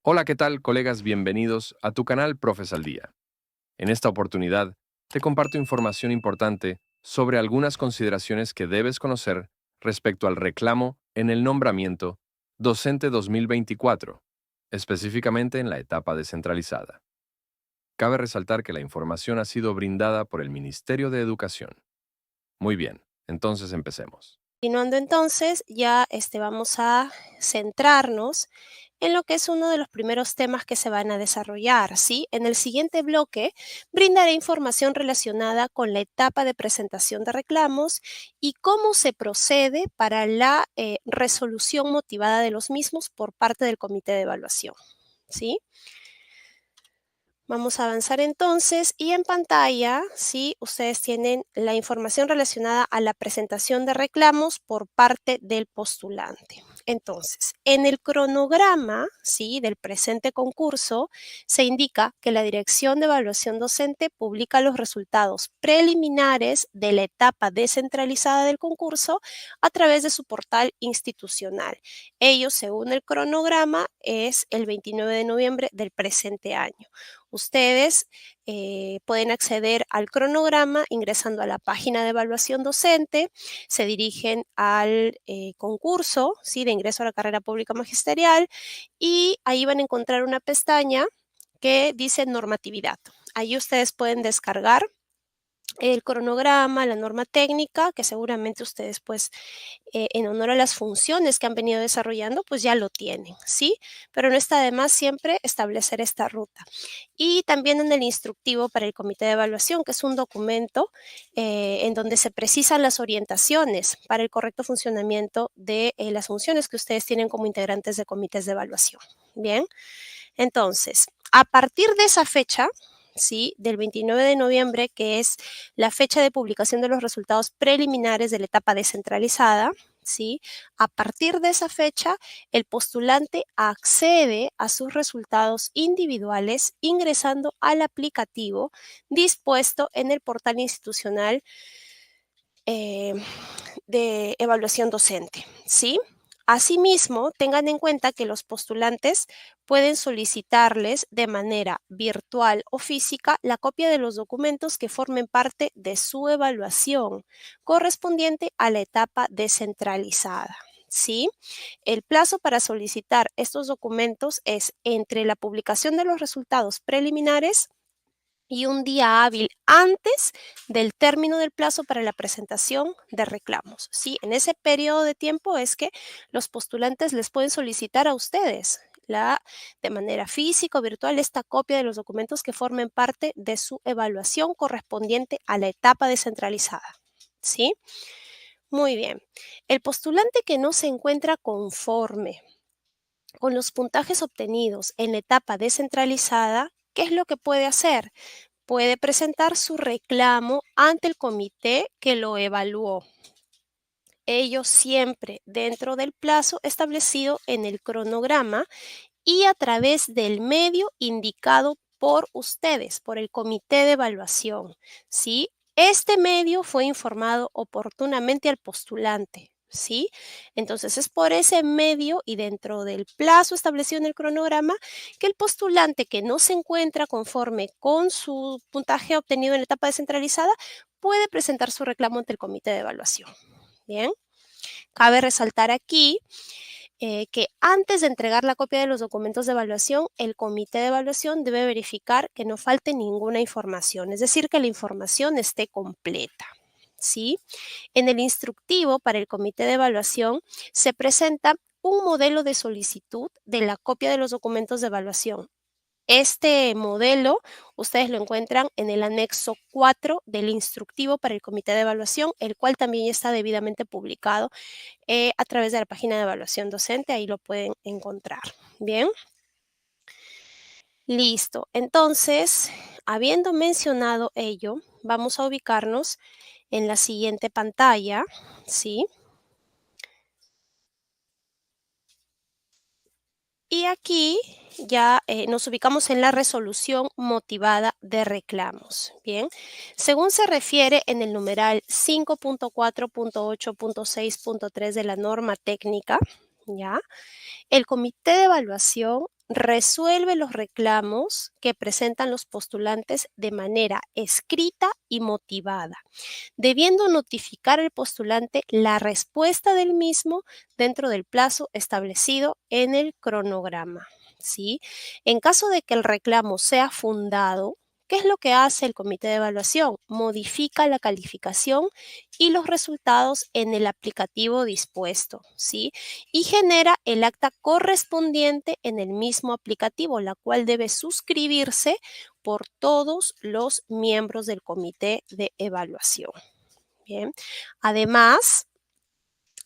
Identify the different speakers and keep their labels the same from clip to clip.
Speaker 1: Hola, ¿qué tal, colegas? Bienvenidos a tu canal Profes al Día. En esta oportunidad, te comparto información importante sobre algunas consideraciones que debes conocer respecto al reclamo en el nombramiento Docente 2024, específicamente en la etapa descentralizada. Cabe resaltar que la información ha sido brindada por el Ministerio de Educación. Muy bien, entonces empecemos.
Speaker 2: Continuando entonces, ya vamos a centrarnos en lo que es uno de los primeros temas que se van a desarrollar, ¿sí? En el siguiente bloque brindaré información relacionada con la etapa de presentación de reclamos y cómo se procede para la resolución motivada de los mismos por parte del comité de evaluación, ¿sí? Vamos a avanzar entonces y en pantalla, ¿sí? Ustedes tienen la información relacionada a la presentación de reclamos por parte del postulante. Entonces, en el cronograma, ¿sí? Del presente concurso, se indica que la Dirección de Evaluación Docente publica los resultados preliminares de la etapa descentralizada del concurso a través de su portal institucional. Ello, según el cronograma, es el 29 de noviembre del presente año. Ustedes pueden acceder al cronograma ingresando a la página de evaluación docente, se dirigen al concurso, ¿sí? De ingreso a la carrera pública magisterial y ahí van a encontrar una pestaña que dice normatividad. Ahí ustedes pueden descargar el cronograma, la norma técnica, que seguramente ustedes pues en honor a las funciones que han venido desarrollando, pues ya lo tienen, ¿sí? Pero no está de más siempre establecer esta ruta. Y también en el instructivo para el comité de evaluación, que es un documento en donde se precisan las orientaciones para el correcto funcionamiento de las funciones que ustedes tienen como integrantes de comités de evaluación. Bien, entonces, a partir de esa fecha, ¿sí? Del 29 de noviembre, que es la fecha de publicación de los resultados preliminares de la etapa descentralizada, ¿sí? A partir de esa fecha, el postulante accede a sus resultados individuales ingresando al aplicativo dispuesto en el portal institucional eh, de evaluación docente, ¿sí? Asimismo, tengan en cuenta que los postulantes pueden solicitarles de manera virtual o física la copia de los documentos que formen parte de su evaluación correspondiente a la etapa descentralizada. ¿Sí? El plazo para solicitar estos documentos es entre la publicación de los resultados preliminares y un día hábil antes del término del plazo para la presentación de reclamos. ¿Sí? En ese periodo de tiempo es que los postulantes les pueden solicitar a ustedes de manera física o virtual esta copia de los documentos que formen parte de su evaluación correspondiente a la etapa descentralizada. ¿Sí? Muy bien. El postulante que no se encuentra conforme con los puntajes obtenidos en la etapa descentralizada, ¿qué es lo que puede hacer? Puede presentar su reclamo ante el comité que lo evaluó. Ello siempre dentro del plazo establecido en el cronograma y a través del medio indicado por ustedes, por el comité de evaluación. ¿Sí? Este medio fue informado oportunamente al postulante. ¿Sí? Entonces es por ese medio y dentro del plazo establecido en el cronograma que el postulante que no se encuentra conforme con su puntaje obtenido en la etapa descentralizada puede presentar su reclamo ante el comité de evaluación. Bien, cabe resaltar aquí que antes de entregar la copia de los documentos de evaluación, el comité de evaluación debe verificar que no falte ninguna información, es decir, que la información esté completa. ¿Sí? En el instructivo para el comité de evaluación se presenta un modelo de solicitud de la copia de los documentos de evaluación. Este modelo ustedes lo encuentran en el anexo 4 del instructivo para el comité de evaluación, el cual también está debidamente publicado a través de la página de evaluación docente, ahí lo pueden encontrar. Bien, listo. Entonces, habiendo mencionado ello, vamos a ubicarnos en la siguiente pantalla, ¿sí? Y aquí ya nos ubicamos en la resolución motivada de reclamos. Bien, según se refiere en el numeral 5.4.8.6.3 de la norma técnica, ¿ya? El comité de evaluación resuelve los reclamos que presentan los postulantes de manera escrita y motivada, debiendo notificar al postulante la respuesta del mismo dentro del plazo establecido en el cronograma, ¿sí? En caso de que el reclamo sea fundado, ¿qué es lo que hace el comité de evaluación? Modifica la calificación y los resultados en el aplicativo dispuesto, ¿sí? Y genera el acta correspondiente en el mismo aplicativo, la cual debe suscribirse por todos los miembros del comité de evaluación. Bien. Además,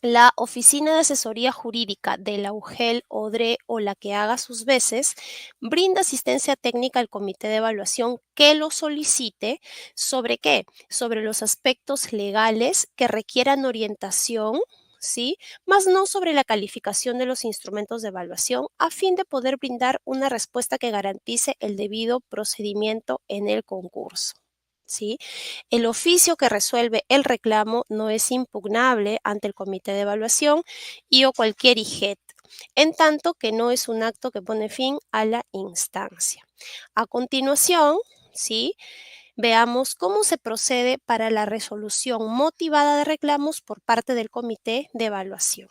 Speaker 2: la Oficina de Asesoría Jurídica de la UGEL, ODRE o la que haga sus veces brinda asistencia técnica al comité de evaluación que lo solicite. ¿Sobre qué? Sobre los aspectos legales que requieran orientación, ¿sí? Más no sobre la calificación de los instrumentos de evaluación, a fin de poder brindar una respuesta que garantice el debido procedimiento en el concurso, ¿sí? El oficio que resuelve el reclamo no es impugnable ante el comité de evaluación y o cualquier IGET, en tanto que no es un acto que pone fin a la instancia. A continuación, ¿sí? Veamos cómo se procede para la resolución motivada de reclamos por parte del comité de evaluación.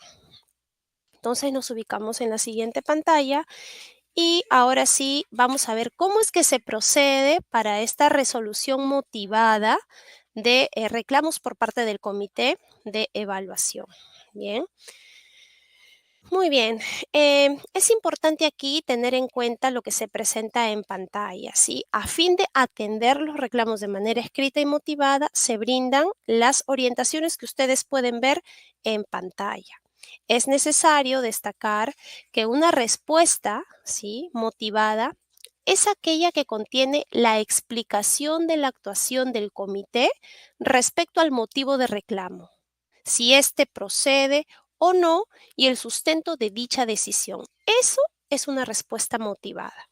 Speaker 2: Entonces nos ubicamos en la siguiente pantalla y ahora sí vamos a ver cómo es que se procede para esta resolución motivada de reclamos por parte del comité de evaluación. Bien. Muy bien. Es importante aquí tener en cuenta lo que se presenta en pantalla, ¿sí? A fin de atender los reclamos de manera escrita y motivada, se brindan las orientaciones que ustedes pueden ver en pantalla. Es necesario destacar que una respuesta, ¿sí?, motivada es aquella que contiene la explicación de la actuación del comité respecto al motivo de reclamo, si éste procede o no y el sustento de dicha decisión. Eso es una respuesta motivada.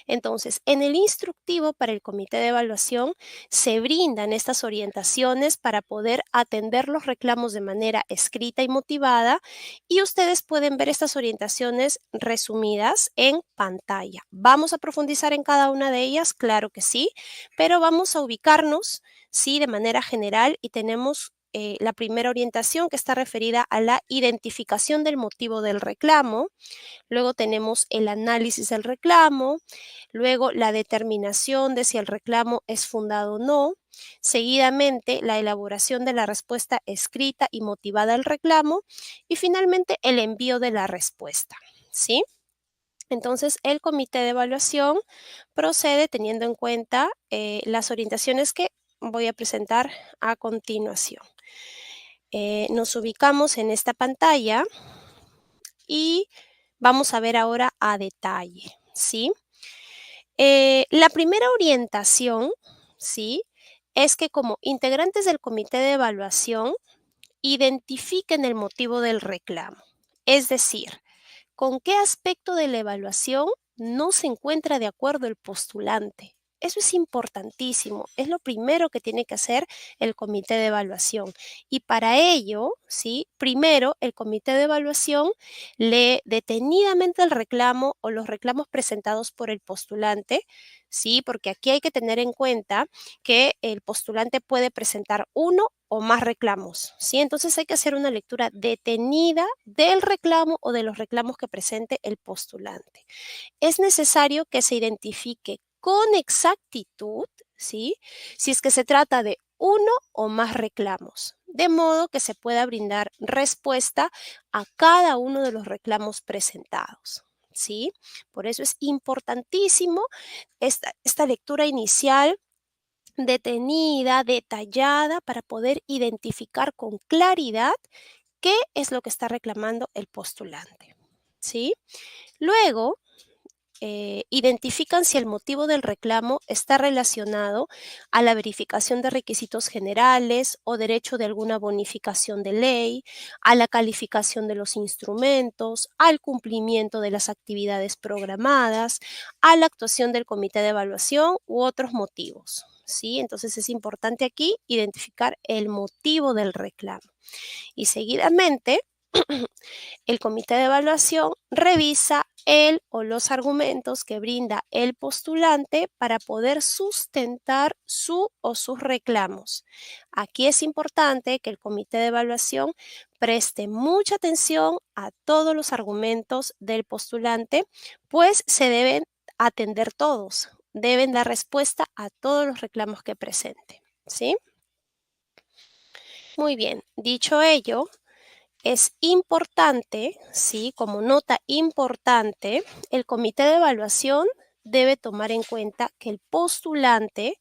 Speaker 2: Entonces, en el instructivo para el comité de evaluación se brindan estas orientaciones para poder atender los reclamos de manera escrita y motivada, y ustedes pueden ver estas orientaciones resumidas en pantalla. ¿Vamos a profundizar en cada una de ellas? Claro que sí, pero vamos a ubicarnos, sí, de manera general, y tenemos la primera orientación, que está referida a la identificación del motivo del reclamo. Luego tenemos el análisis del reclamo, luego la determinación de si el reclamo es fundado o no, seguidamente la elaboración de la respuesta escrita y motivada al reclamo y finalmente el envío de la respuesta, ¿sí? Entonces, el comité de evaluación procede teniendo en cuenta las orientaciones que voy a presentar a continuación. Nos ubicamos en esta pantalla y vamos a ver ahora a detalle, ¿sí? La primera orientación, ¿sí?, es que como integrantes del comité de evaluación identifiquen el motivo del reclamo. Es decir, ¿con qué aspecto de la evaluación no se encuentra de acuerdo el postulante? Eso es importantísimo, es lo primero que tiene que hacer el comité de evaluación. Y para ello, ¿sí?, primero el comité de evaluación lee detenidamente el reclamo o los reclamos presentados por el postulante, ¿sí? Porque aquí hay que tener en cuenta que el postulante puede presentar uno o más reclamos, ¿sí? Entonces hay que hacer una lectura detenida del reclamo o de los reclamos que presente el postulante. Es necesario que se identifique con exactitud, ¿sí?, si es que se trata de uno o más reclamos, de modo que se pueda brindar respuesta a cada uno de los reclamos presentados, ¿sí? Por eso es importantísimo esta lectura inicial detenida, detallada, para poder identificar con claridad qué es lo que está reclamando el postulante, ¿sí? Luego, identifican si el motivo del reclamo está relacionado a la verificación de requisitos generales o derecho de alguna bonificación de ley, a la calificación de los instrumentos, al cumplimiento de las actividades programadas, a la actuación del comité de evaluación u otros motivos, ¿sí? Entonces es importante aquí identificar el motivo del reclamo. Y seguidamente El comité de evaluación revisa el o los argumentos que brinda el postulante para poder sustentar su o sus reclamos. Aquí es importante que el comité de evaluación preste mucha atención a todos los argumentos del postulante, pues se deben atender todos, deben dar respuesta a todos los reclamos que presente, ¿sí? Muy bien, dicho ello, es importante, sí, como nota importante, el comité de evaluación debe tomar en cuenta que el postulante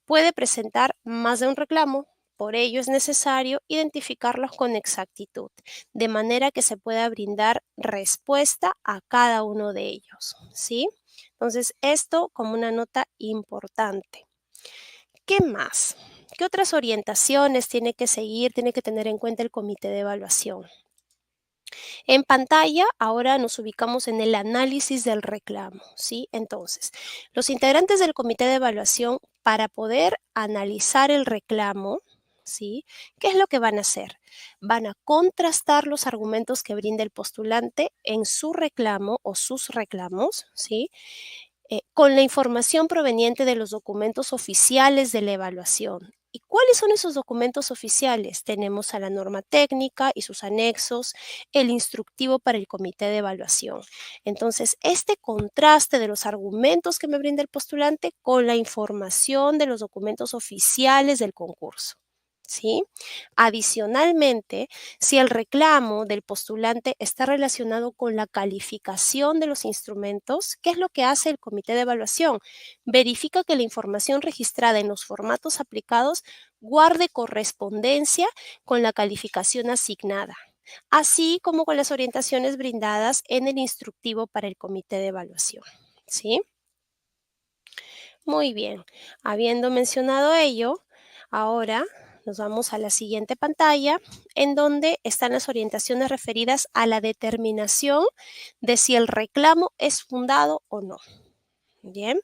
Speaker 2: puede presentar más de un reclamo. Por ello es necesario identificarlos con exactitud, de manera que se pueda brindar respuesta a cada uno de ellos, ¿sí? Entonces, esto como una nota importante. ¿Qué más? ¿Qué otras orientaciones tiene que seguir, tiene que tener en cuenta el comité de evaluación? En pantalla, ahora nos ubicamos en el análisis del reclamo, ¿sí? Entonces, los integrantes del comité de evaluación, para poder analizar el reclamo, ¿sí? ¿Qué es lo que van a hacer? Van a contrastar los argumentos que brinda el postulante en su reclamo o sus reclamos, ¿sí? Con la información proveniente de los documentos oficiales de la evaluación. ¿Y cuáles son esos documentos oficiales? Tenemos a la norma técnica y sus anexos, el instructivo para el comité de evaluación. Entonces, este contraste de los argumentos que me brinda el postulante con la información de los documentos oficiales del concurso. ¿Sí? Adicionalmente, si el reclamo del postulante está relacionado con la calificación de los instrumentos, ¿qué es lo que hace el comité de evaluación? Verifica que la información registrada en los formatos aplicados guarde correspondencia con la calificación asignada, así como con las orientaciones brindadas en el instructivo para el comité de evaluación. ¿Sí? Muy bien. Habiendo mencionado ello, ahora nos vamos a la siguiente pantalla, en donde están las orientaciones referidas a la determinación de si el reclamo es fundado o no. Bien,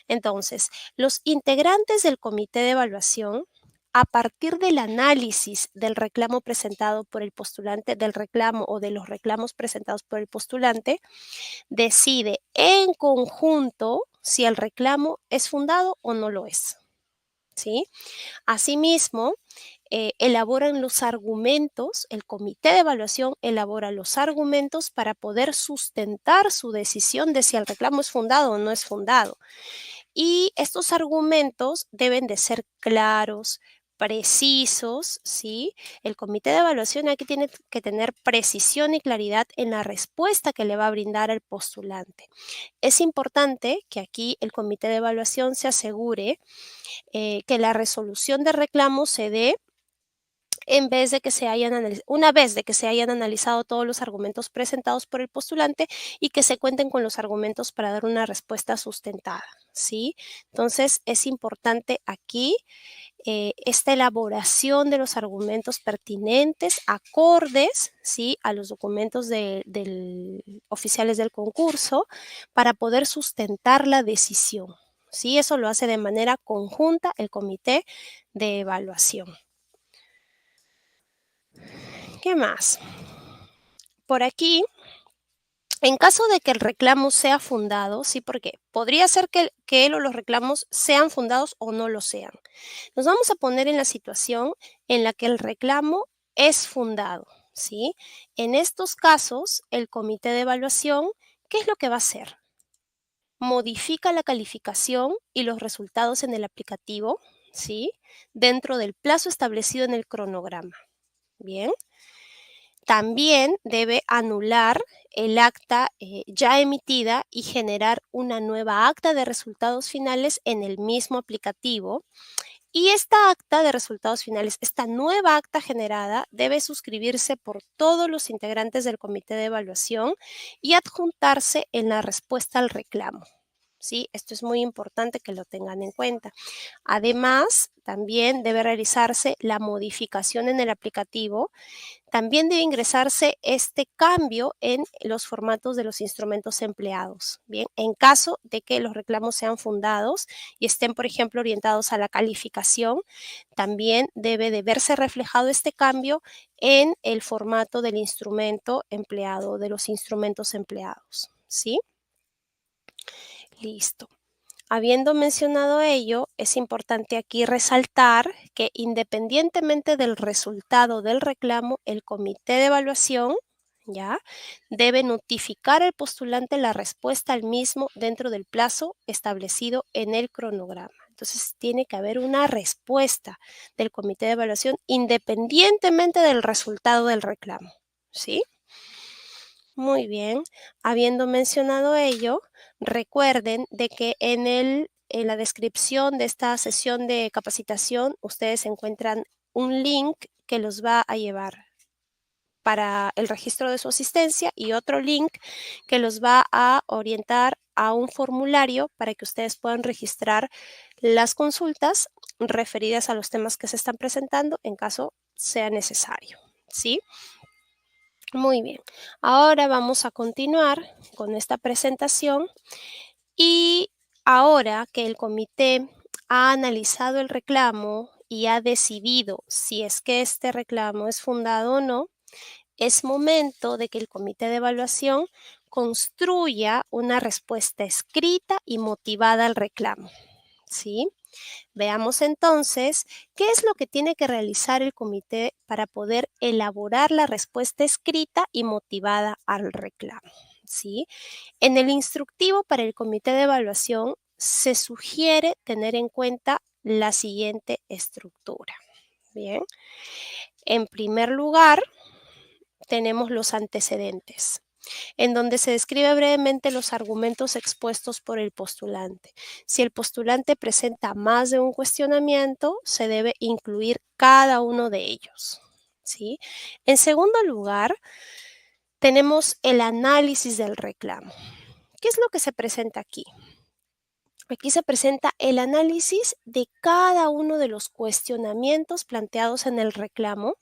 Speaker 2: entonces, los integrantes del comité de evaluación, a partir del análisis del reclamo presentado por el postulante, del reclamo o de los reclamos presentados por el postulante, decide en conjunto si el reclamo es fundado o no lo es. ¿Sí? Asimismo, elaboran los argumentos, el comité de evaluación elabora los argumentos para poder sustentar su decisión de si el reclamo es fundado o no es fundado. Y estos argumentos deben de ser claros, precisos, ¿sí? El comité de evaluación aquí tiene que tener precisión y claridad en la respuesta que le va a brindar al postulante. Es importante que aquí el comité de evaluación se asegure que la resolución de reclamos se dé en vez de que se hayan una vez de que se hayan analizado todos los argumentos presentados por el postulante y que se cuenten con los argumentos para dar una respuesta sustentada, ¿sí? Entonces, es importante aquí esta elaboración de los argumentos pertinentes, acordes, ¿sí? A los documentos oficiales del concurso para poder sustentar la decisión, ¿sí? Eso lo hace de manera conjunta el comité de evaluación. ¿Qué más? Por aquí, en caso de que el reclamo sea fundado, sí, porque podría ser que él o los reclamos sean fundados o no lo sean. Nos vamos a poner en la situación en la que el reclamo es fundado, ¿sí? En estos casos, el comité de evaluación, ¿qué es lo que va a hacer? Modifica la calificación y los resultados en el aplicativo, ¿sí? Dentro del plazo establecido en el cronograma. Bien. También debe anular el acta ya emitida y generar una nueva acta de resultados finales en el mismo aplicativo. Y esta acta de resultados finales, esta nueva acta generada, debe suscribirse por todos los integrantes del comité de evaluación y adjuntarse en la respuesta al reclamo. ¿sí? Esto es muy importante que lo tengan en cuenta. Además, también debe realizarse la modificación en el aplicativo. También debe ingresarse este cambio en los formatos de los instrumentos empleados. Bien, en caso de que los reclamos sean fundados y estén, por ejemplo, orientados a la calificación, también debe de verse reflejado este cambio en el formato del instrumento empleado, de los instrumentos empleados. ¿Sí? Listo. Habiendo mencionado ello, es importante aquí resaltar que independientemente del resultado del reclamo, el comité de evaluación ya debe notificar al postulante la respuesta al mismo dentro del plazo establecido en el cronograma. Entonces, tiene que haber una respuesta del comité de evaluación independientemente del resultado del reclamo. ¿Sí? Muy bien. Habiendo mencionado ello, recuerden de que en la descripción de esta sesión de capacitación, ustedes encuentran un link que los va a llevar para el registro de su asistencia y otro link que los va a orientar a un formulario para que ustedes puedan registrar las consultas referidas a los temas que se están presentando en caso sea necesario. ¿Sí? Muy bien, ahora vamos a continuar con esta presentación y ahora que el comité ha analizado el reclamo y ha decidido si es que este reclamo es fundado o no, es momento de que el comité de evaluación construya una respuesta escrita y motivada al reclamo. ¿Sí? Veamos entonces qué es lo que tiene que realizar el comité para poder elaborar la respuesta escrita y motivada al reclamo. ¿Sí? En el instructivo para el comité de evaluación se sugiere tener en cuenta la siguiente estructura. Bien. En primer lugar, tenemos los antecedentes, en donde se describe brevemente los argumentos expuestos por el postulante. Si el postulante presenta más de un cuestionamiento, se debe incluir cada uno de ellos. ¿Sí? En segundo lugar, tenemos el análisis del reclamo. ¿Qué es lo que se presenta aquí? Aquí se presenta el análisis de cada uno de los cuestionamientos planteados en el reclamo,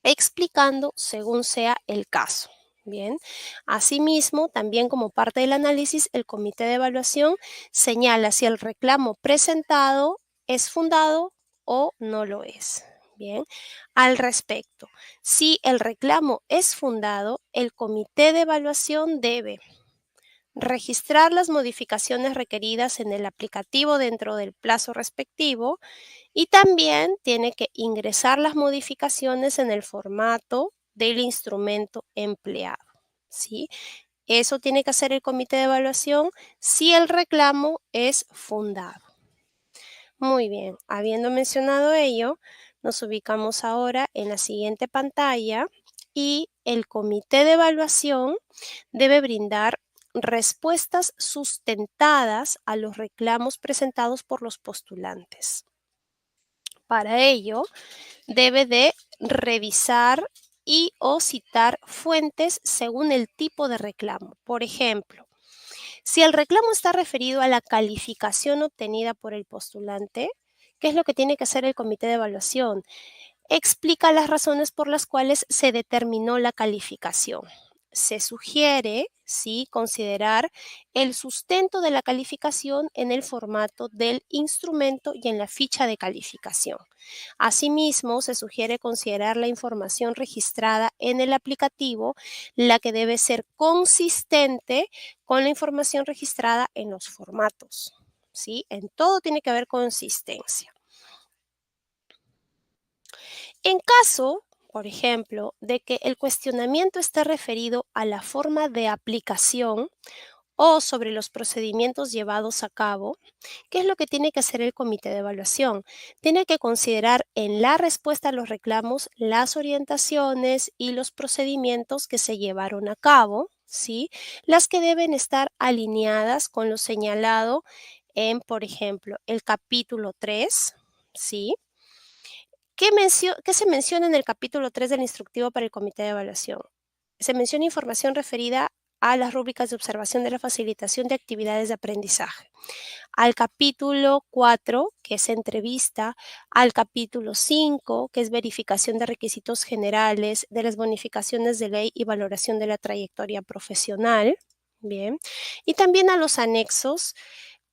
Speaker 2: explicando según sea el caso. Bien, asimismo, también como parte del análisis, el comité de evaluación señala si el reclamo presentado es fundado o no lo es. Bien, al respecto, si el reclamo es fundado, el comité de evaluación debe registrar las modificaciones requeridas en el aplicativo dentro del plazo respectivo y también tiene que ingresar las modificaciones en el formato del instrumento empleado. ¿Sí? Eso tiene que hacer el comité de evaluación si el reclamo es fundado. Muy bien, habiendo mencionado ello, nos ubicamos ahora en la siguiente pantalla y el comité de evaluación debe brindar respuestas sustentadas a los reclamos presentados por los postulantes. Para ello, debe de revisar y o citar fuentes según el tipo de reclamo. Por ejemplo, si el reclamo está referido a la calificación obtenida por el postulante, ¿qué es lo que tiene que hacer el comité de evaluación? Explica las razones por las cuales se determinó la calificación. Se sugiere, sí, considerar el sustento de la calificación en el formato del instrumento y en la ficha de calificación. Asimismo, se sugiere considerar la información registrada en el aplicativo, la que debe ser consistente con la información registrada en los formatos. ¿Sí? En todo tiene que haber consistencia. En caso, por ejemplo, de que el cuestionamiento esté referido a la forma de aplicación o sobre los procedimientos llevados a cabo, ¿qué es lo que tiene que hacer el comité de evaluación? Tiene que considerar en la respuesta a los reclamos las orientaciones y los procedimientos que se llevaron a cabo, ¿sí? Las que deben estar alineadas con lo señalado en, por ejemplo, el capítulo 3, ¿sí? ¿Qué se menciona en el capítulo 3 del instructivo para el comité de evaluación? Se menciona información referida a las rúbricas de observación de la facilitación de actividades de aprendizaje, al capítulo 4, que es entrevista, al capítulo 5, que es verificación de requisitos generales, de las bonificaciones de ley y valoración de la trayectoria profesional, bien, y también a los anexos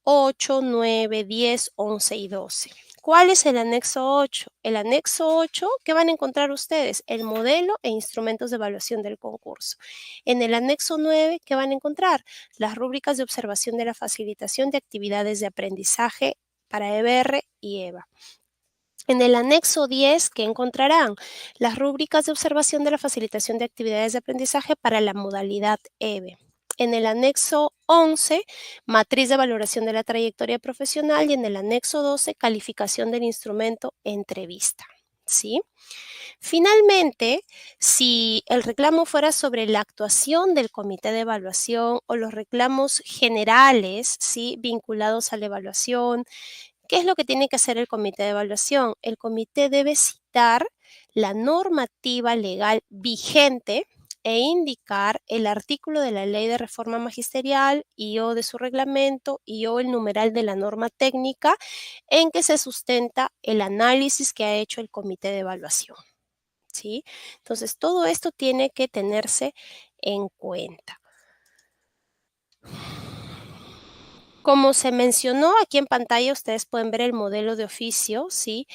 Speaker 2: 8, 9, 10, 11 y 12. ¿Cuál es el anexo 8? El anexo 8, ¿qué van a encontrar ustedes? El modelo e instrumentos de evaluación del concurso. En el anexo 9, ¿qué van a encontrar? Las rúbricas de observación de la facilitación de actividades de aprendizaje para EBR y EVA. En el anexo 10, ¿qué encontrarán? Las rúbricas de observación de la facilitación de actividades de aprendizaje para la modalidad EVE. En el anexo 11, matriz de valoración de la trayectoria profesional, y en el anexo 12, calificación del instrumento entrevista. ¿Sí? Finalmente, si el reclamo fuera sobre la actuación del comité de evaluación o los reclamos generales, ¿sí?, vinculados a la evaluación, ¿qué es lo que tiene que hacer el comité de evaluación? El comité debe citar la normativa legal vigente e indicar el artículo de la ley de reforma magisterial y o de su reglamento y o el numeral de la norma técnica en que se sustenta el análisis que ha hecho el comité de evaluación, ¿sí? Entonces, todo esto tiene que tenerse en cuenta. Como se mencionó aquí en pantalla, ustedes pueden ver el modelo de oficio, ¿sí?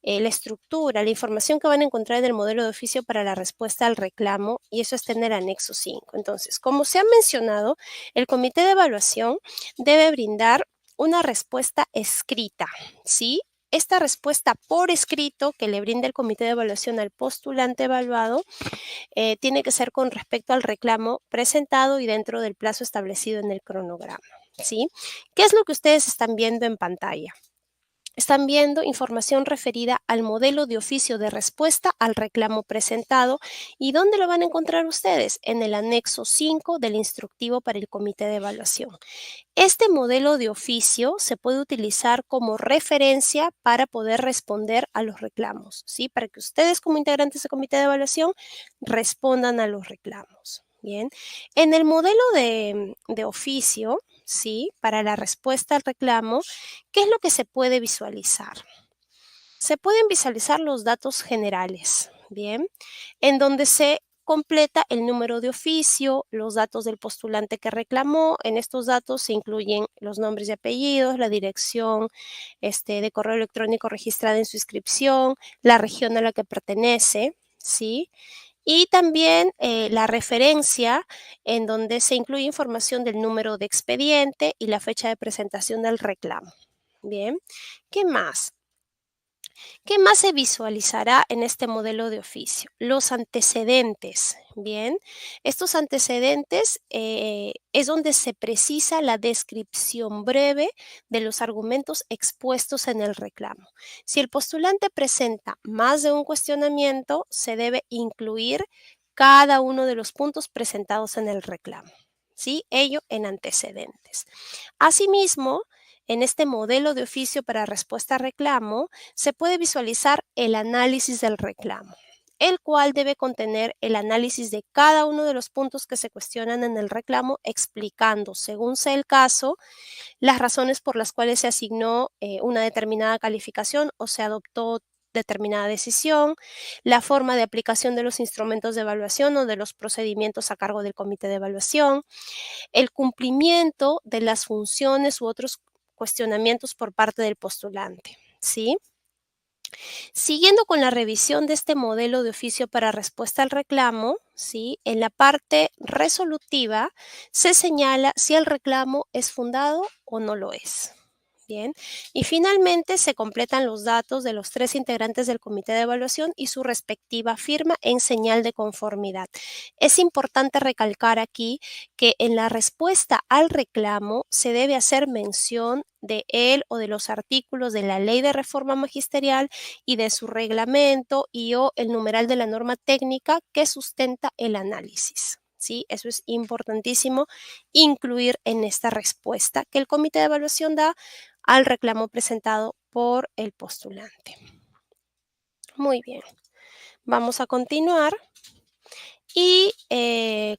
Speaker 2: La estructura, la información que van a encontrar en el modelo de oficio para la respuesta al reclamo, y eso está en el anexo 5. Entonces, como se ha mencionado, el comité de evaluación debe brindar una respuesta escrita, ¿sí? Esta respuesta por escrito que le brinda el comité de evaluación al postulante evaluado tiene que ser con respecto al reclamo presentado y dentro del plazo establecido en el cronograma, ¿sí? ¿Qué es lo que ustedes están viendo en pantalla? Están viendo información referida al modelo de oficio de respuesta al reclamo presentado. ¿Y dónde lo van a encontrar ustedes? En el anexo 5 del instructivo para el comité de evaluación. Este modelo de oficio se puede utilizar como referencia para poder responder a los reclamos, ¿sí? Para que ustedes como integrantes del comité de evaluación respondan a los reclamos. Bien, en el modelo de oficio, ¿sí?, para la respuesta al reclamo, ¿qué es lo que se puede visualizar? Se pueden visualizar los datos generales, ¿bien?, en donde se completa el número de oficio, los datos del postulante que reclamó. En estos datos se incluyen los nombres y apellidos, la dirección de correo electrónico registrada en su inscripción, la región a la que pertenece, ¿sí? Y también la referencia, en donde se incluye información del número de expediente y la fecha de presentación del reclamo. Bien, ¿qué más? ¿Qué más se visualizará en este modelo de oficio? Los antecedentes, ¿bien? Estos antecedentes es donde se precisa la descripción breve de los argumentos expuestos en el reclamo. Si el postulante presenta más de un cuestionamiento, se debe incluir cada uno de los puntos presentados en el reclamo, ¿sí? Ello en antecedentes. Asimismo, en este modelo de oficio para respuesta a reclamo, se puede visualizar el análisis del reclamo, el cual debe contener el análisis de cada uno de los puntos que se cuestionan en el reclamo, explicando, según sea el caso, las razones por las cuales se asignó una determinada calificación o se adoptó determinada decisión, la forma de aplicación de los instrumentos de evaluación o de los procedimientos a cargo del comité de evaluación, el cumplimiento de las funciones u otros cuestionamientos por parte del postulante, ¿sí? Siguiendo con la revisión de este modelo de oficio para respuesta al reclamo, ¿sí?, en la parte resolutiva se señala si el reclamo es fundado o no lo es. Bien, y finalmente se completan los datos de los 3 integrantes del comité de evaluación y su respectiva firma en señal de conformidad. Es importante recalcar aquí que en la respuesta al reclamo se debe hacer mención de él o de los artículos de la ley de reforma magisterial y de su reglamento y o el numeral de la norma técnica que sustenta el análisis. ¿Sí? Eso es importantísimo incluir en esta respuesta que el comité de evaluación da al reclamo presentado por el postulante. Muy bien, vamos a continuar Y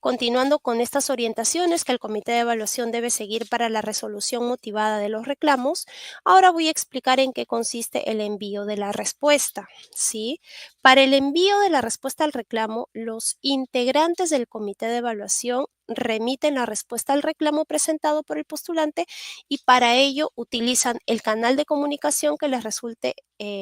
Speaker 2: continuando con estas orientaciones que el comité de evaluación debe seguir para la resolución motivada de los reclamos, ahora voy a explicar en qué consiste el envío de la respuesta, ¿sí? Para el envío de la respuesta al reclamo, los integrantes del comité de evaluación remiten la respuesta al reclamo presentado por el postulante y para ello utilizan el canal de comunicación que les resulte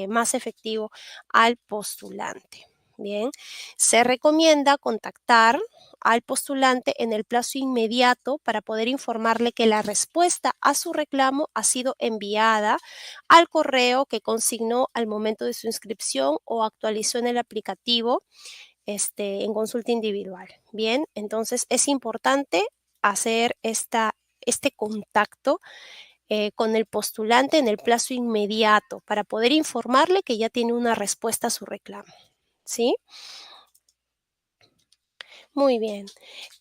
Speaker 2: más efectivo al postulante. Bien, se recomienda contactar al postulante en el plazo inmediato para poder informarle que la respuesta a su reclamo ha sido enviada al correo que consignó al momento de su inscripción o actualizó en el aplicativo en consulta individual. Bien, entonces es importante hacer este contacto con el postulante en el plazo inmediato para poder informarle que ya tiene una respuesta a su reclamo. ¿Sí? Muy bien.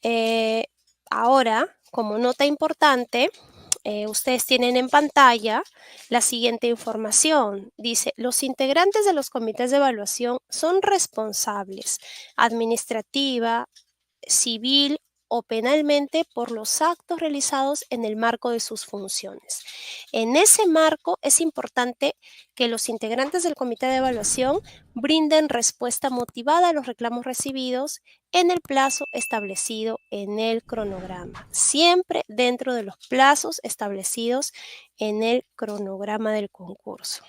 Speaker 2: Eh, Ahora, como nota importante, ustedes tienen en pantalla la siguiente información. Dice, los integrantes de los comités de evaluación son responsables administrativa, civil o penalmente por los actos realizados en el marco de sus funciones. En ese marco es importante que los integrantes del comité de evaluación brinden respuesta motivada a los reclamos recibidos en el plazo establecido en el cronograma, siempre dentro de los plazos establecidos en el cronograma del concurso.